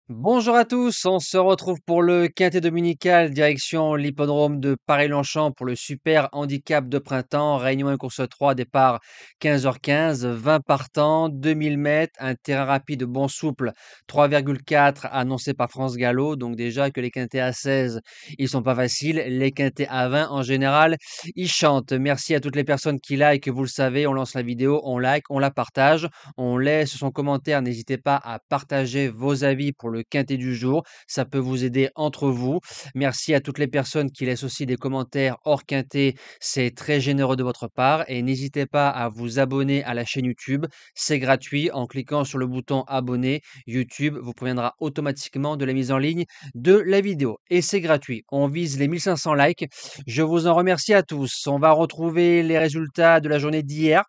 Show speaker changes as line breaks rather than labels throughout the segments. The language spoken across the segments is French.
Bonjour à tous, on se retrouve pour le quintet dominical direction l'hippodrome de Paris-Longchamp pour le super handicap de printemps, réunion 1 course 3, départ 15h15, 20 partants, 2000 mètres, un terrain rapide bon souple 3,4 annoncé par France Gallo, donc déjà que les quintets à 16 ils sont pas faciles, les quintets à 20 en général ils chantent. Merci à toutes les personnes qui like, vous le savez, on lance la vidéo, on like, on la partage, on laisse son commentaire, n'hésitez pas à partager vos avis pour le quintet du jour, ça peut vous aider entre vous. Merci à toutes les personnes qui laissent aussi des commentaires hors quintet, c'est très généreux de votre part et n'hésitez pas à vous abonner à la chaîne YouTube, c'est gratuit en cliquant sur le bouton abonner. YouTube vous préviendra automatiquement de la mise en ligne de la vidéo et c'est gratuit. On vise les 1500 likes. Je vous en remercie à tous. On va retrouver les résultats de la journée d'hier.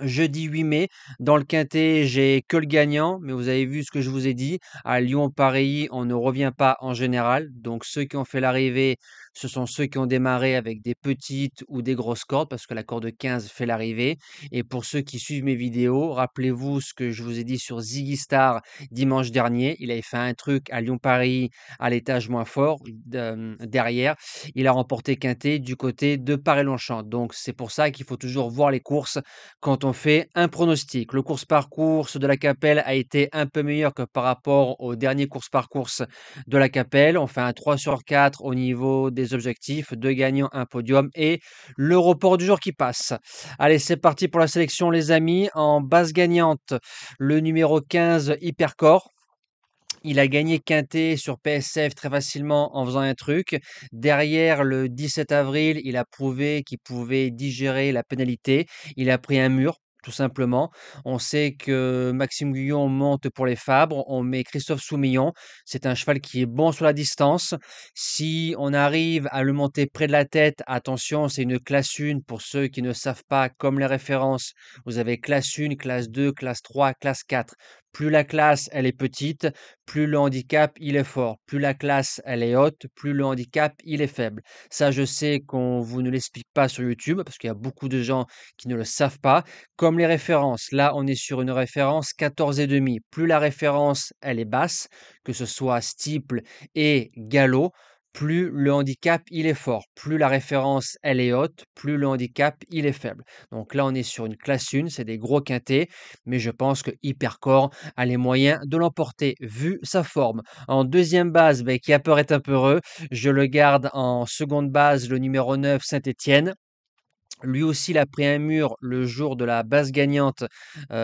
Jeudi 8 mai, dans le quintet, j'ai que le gagnant, mais vous avez vu ce que je vous ai dit. À Lyon-Paris, on ne revient pas en général. Donc ceux qui ont fait l'arrivée, ce sont ceux qui ont démarré avec des petites ou des grosses cordes, parce que la corde 15 fait l'arrivée. Et pour ceux qui suivent mes vidéos, rappelez-vous ce que je vous ai dit sur Ziggy Star dimanche dernier. Il avait fait un truc à Lyon-Paris à l'étage moins fort, derrière. Il a remporté quintet du côté de Paris-Longchamp. Donc c'est pour ça qu'il faut toujours voir les courses quand on fait un pronostic. Le course-par-course de la Capelle a été un peu meilleur que par rapport au dernier course-par-course de la Capelle. On fait un 3 sur 4 au niveau des objectifs, 2 gagnants, un podium et le report du jour qui passe. Allez, c'est parti pour la sélection les amis. En base gagnante, le numéro 15 Hypercore. Il a gagné quintet sur PSF très facilement en faisant un truc. Derrière, le 17 avril, il a prouvé qu'il pouvait digérer la pénalité. Il a pris un mur, tout simplement. On sait que Maxime Guyon monte pour les Fabres. On met Christophe Soumillon. C'est un cheval qui est bon sur la distance. Si on arrive à le monter près de la tête, attention, c'est une classe 1 pour ceux qui ne savent pas, comme les références. Vous avez classe 1, classe 2, classe 3, classe 4. Plus la classe, elle est petite, plus le handicap, il est fort. Plus la classe, elle est haute, plus le handicap, il est faible. Ça, je sais qu'on vous ne l'explique pas sur YouTube parce qu'il y a beaucoup de gens qui ne le savent pas. Comme les références, là, on est sur une référence 14,5. Plus la référence, elle est basse, que ce soit Steeple et Galop, plus le handicap, il est fort. Plus la référence, elle est haute, plus le handicap, il est faible. Donc là, on est sur une classe 1, c'est des gros quintés, mais je pense que Hypercore a les moyens de l'emporter vu sa forme. En deuxième base, qui a peur est un peu heureux. Je le garde en seconde base, le numéro 9, Saint-Étienne. Lui aussi, il a pris un mur le jour de la base gagnante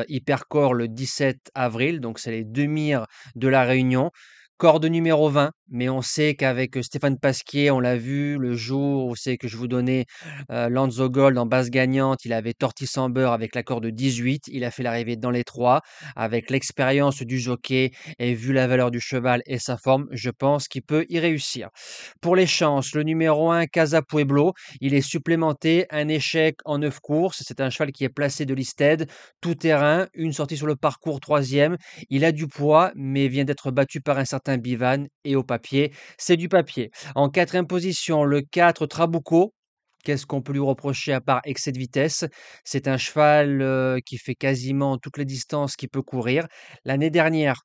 Hypercore le 17 avril. Donc, c'est les deux mires de la Réunion. Corde numéro 20, mais on sait qu'avec Stéphane Pasquier, on l'a vu le jour où c'est que je vous donnais Lanzo Gold en base gagnante, il avait Tortis sans beurre avec la corde 18, il a fait l'arrivée dans les trois, avec l'expérience du jockey et vu la valeur du cheval et sa forme, je pense qu'il peut y réussir. Pour les chances, le numéro 1, Casa Pueblo, il est supplémenté, un échec en 9 courses, c'est un cheval qui est placé de listed, tout terrain, une sortie sur le parcours troisième, il a du poids, mais vient d'être battu par un certain Bivan et au papier, c'est du papier. En quatrième position, le 4 Trabuco. Qu'est-ce qu'on peut lui reprocher à part excès de vitesse? C'est un cheval qui fait quasiment toutes les distances qu'il peut courir. L'année dernière,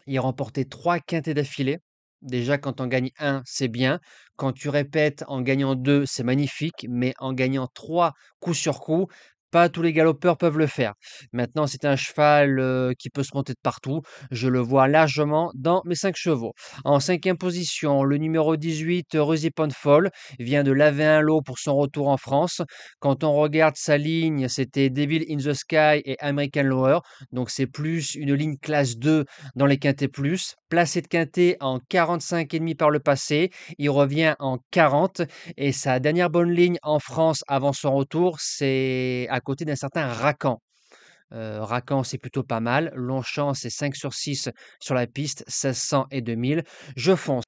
il remportait 3 quintets d'affilée. Déjà, quand on gagne un, c'est bien. Quand tu répètes en gagnant 2, c'est magnifique. Mais en gagnant 3 coup sur coup, pas tous les galopeurs peuvent le faire. Maintenant, c'est un cheval qui peut se monter de partout. Je le vois largement dans mes 5 chevaux. En cinquième position, le numéro 18, Rusy Foll, vient de laver un lot pour son retour en France. Quand on regarde sa ligne, c'était Devil in the Sky et American Lower. Donc, c'est plus une ligne classe 2 dans les quintets plus. Placé de quintet en 45,5 par le passé, il revient en 40 et sa dernière bonne ligne en France avant son retour, c'est à côté d'un certain Racan. Racan, c'est plutôt pas mal. Longchamp, c'est 5 sur 6 sur la piste, 1600 et 2000. Je fonce.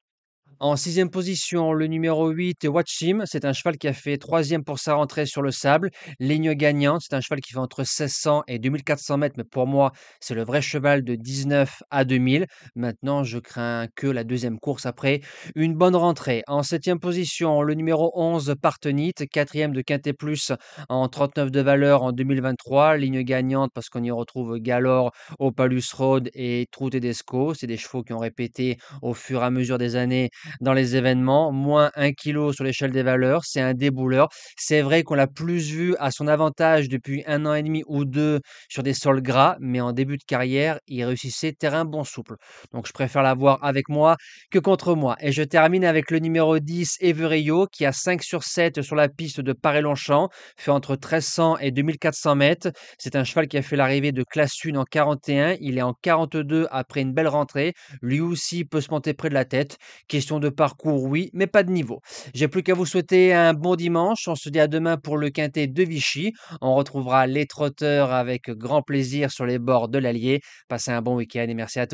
En sixième position, le numéro 8, Watchim. C'est un cheval qui a fait troisième pour sa rentrée sur le sable. Ligne gagnante, c'est un cheval qui fait entre 1600 et 2400 mètres, mais pour moi, c'est le vrai cheval de 19 à 2000. Maintenant, je crains que la deuxième course après une bonne rentrée. En septième position, le numéro 11, Partenite, quatrième de Quintet Plus en 39 de valeur en 2023. Ligne gagnante parce qu'on y retrouve Galore, Opalus Road et Trou Tedesco. C'est des chevaux qui ont répété au fur et à mesure des années dans les événements, moins 1 kilo sur l'échelle des valeurs, c'est un débouleur. C'est vrai qu'on l'a plus vu à son avantage depuis 1 an et demi ou 2 sur des sols gras, mais en début de carrière, il réussissait terrain bon souple. Donc je préfère l'avoir avec moi que contre moi. Et je termine avec le numéro 10, Evereyo, qui a 5 sur 7 sur la piste de Paray-Longchamp, fait entre 1300 et 2400 mètres. C'est un cheval qui a fait l'arrivée de classe 1 en 41, il est en 42 après une belle rentrée. Lui aussi peut se monter près de la tête. Question de parcours, oui, mais pas de niveau. J'ai plus qu'à vous souhaiter un bon dimanche. On se dit à demain pour le quintet de Vichy. On retrouvera les trotteurs avec grand plaisir sur les bords de l'Allier. Passez un bon week-end et merci à tous.